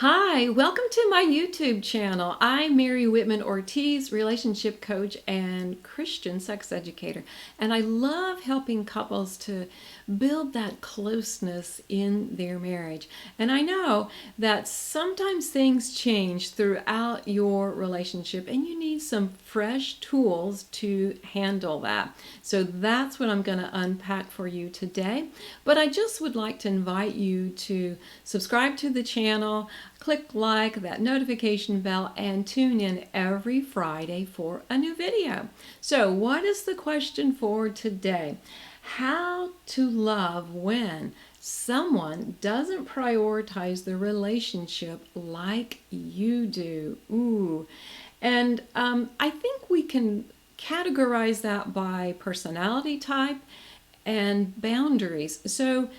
Hi, welcome to my YouTube channel. I'm Mary Whitman Ortiz, relationship coach and Christian sex educator, and I love helping couples to build that closeness in their marriage. And I know that sometimes things change throughout your relationship and you need some fresh tools to handle that. So that's what I'm going to unpack for you today. But I just would like to invite you to subscribe to the channel, click like, that notification bell, and tune in every Friday for a new video. So what is the question for today? How to love when someone doesn't prioritize the relationship like you do. Ooh. And I think we can categorize that by personality type and boundaries. So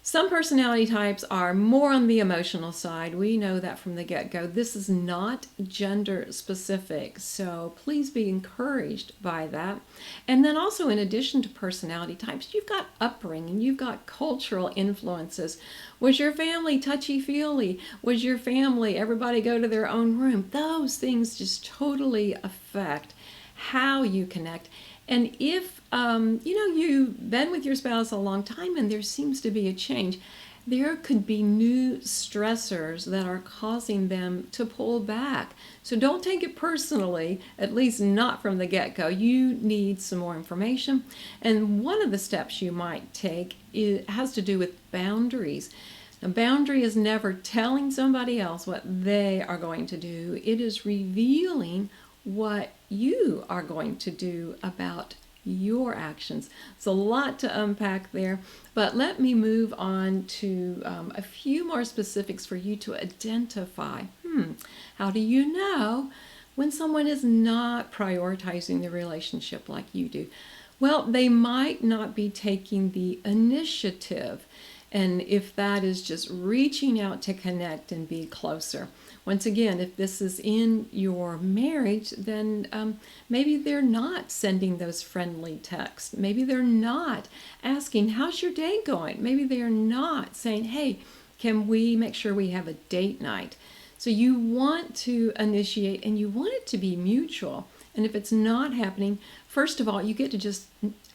some personality types are more on the emotional side. We know that from the get-go. This is not gender specific, so please be encouraged by that. And then also, in addition to personality types, you've got upbringing, you've got cultural influences. Was your family touchy-feely? Was your family everybody go to their own room? Those things just totally affect how you connect. And if you've been with your spouse a long time and there seems to be a change, there could be new stressors that are causing them to pull back. So don't take it personally, at least not from the get-go. You need some more information. And one of the steps you might take has to do with boundaries. A boundary is never telling somebody else what they are going to do. It is revealing what you are going to do about your actions. It's a lot to unpack there, but let me move on to a few more specifics for you to identify. How do you know when someone is not prioritizing the relationship like you do? Well, they might not be taking the initiative. And if that is just reaching out to connect and be closer. Once again, if this is in your marriage, then maybe they're not sending those friendly texts. Maybe they're not asking, how's your day going? Maybe they're not saying, hey, can we make sure we have a date night? So you want to initiate and you want it to be mutual. And if it's not happening, first of all, you get to just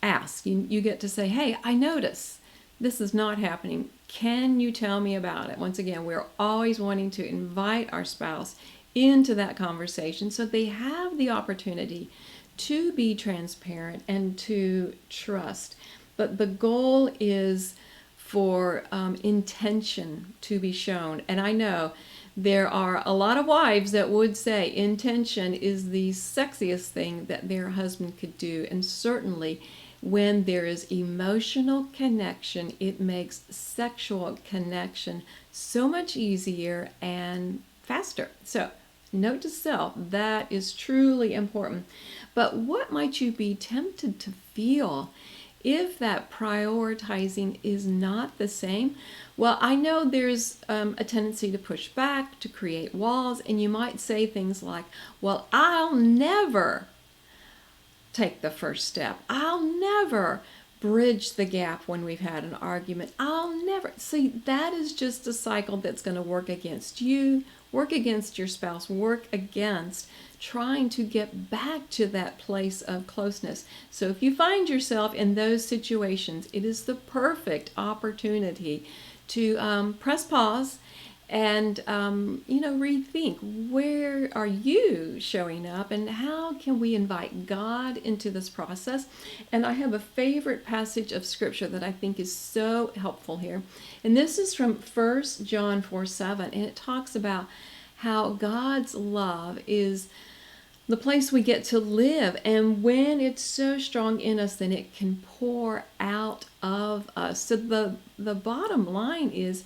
ask. You get to say, hey, I notice this is not happening. Can you tell me about it? Once again, we're always wanting to invite our spouse into that conversation so they have the opportunity to be transparent and to trust. But the goal is for intention to be shown. And I know there are a lot of wives that would say intention is the sexiest thing that their husband could do. And certainly when there is emotional connection, it makes sexual connection so much easier and faster. So, note to self, that is truly important. But what might you be tempted to feel if that prioritizing is not the same? Well, I know there's a tendency to push back, to create walls, and you might say things like, well, I'll never take the first step. I'll never bridge the gap when we've had an argument. I'll never. See, that is just a cycle that's going to work against you, work against your spouse, work against trying to get back to that place of closeness. So if you find yourself in those situations, it is the perfect opportunity to press pause and rethink, where are you showing up and how can we invite God into this process? And I have a favorite passage of scripture that I think is so helpful here. And this is from 1 John 4:7, and it talks about how God's love is the place we get to live. And when it's so strong in us, then it can pour out of us. So the bottom line is,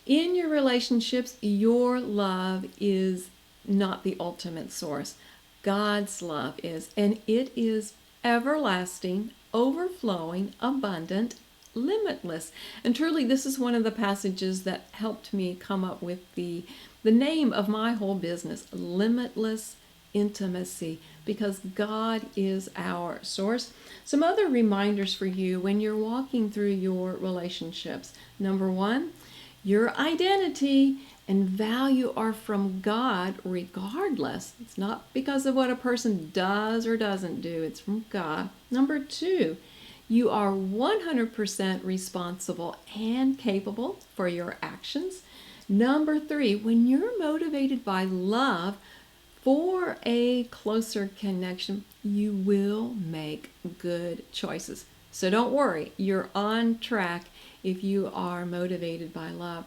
in your relationships, your love is not the ultimate source. God's love is, and it is everlasting, overflowing, abundant, limitless. And truly, this is one of the passages that helped me come up with the name of my whole business, Limitless Intimacy, because God is our source. Some other reminders for you when you're walking through your relationships. Number one, your identity and value are from God regardless. It's not because of what a person does or doesn't do, it's from God. Number 2, you are 100% responsible and capable for your actions. Number 3, when you're motivated by love for a closer connection, you will make good choices. So don't worry, you're on track if you are motivated by love.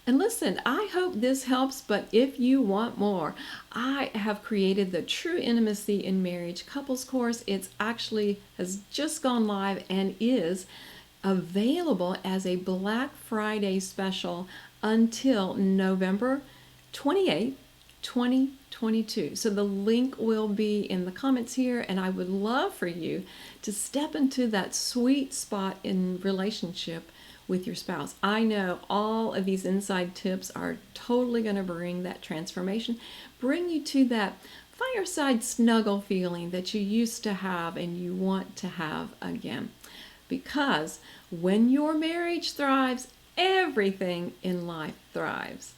And listen, I hope this helps, but if you want more, I have created the True Intimacy in Marriage Couples course. It's actually has just gone live and is available as a Black Friday special until November 28th, 2022. So the link will be in the comments here, and I would love for you to step into that sweet spot in relationship with your spouse. I know all of these inside tips are totally going to bring that transformation, bring you to that fireside snuggle feeling that you used to have and you want to have again. Because when your marriage thrives, everything in life thrives.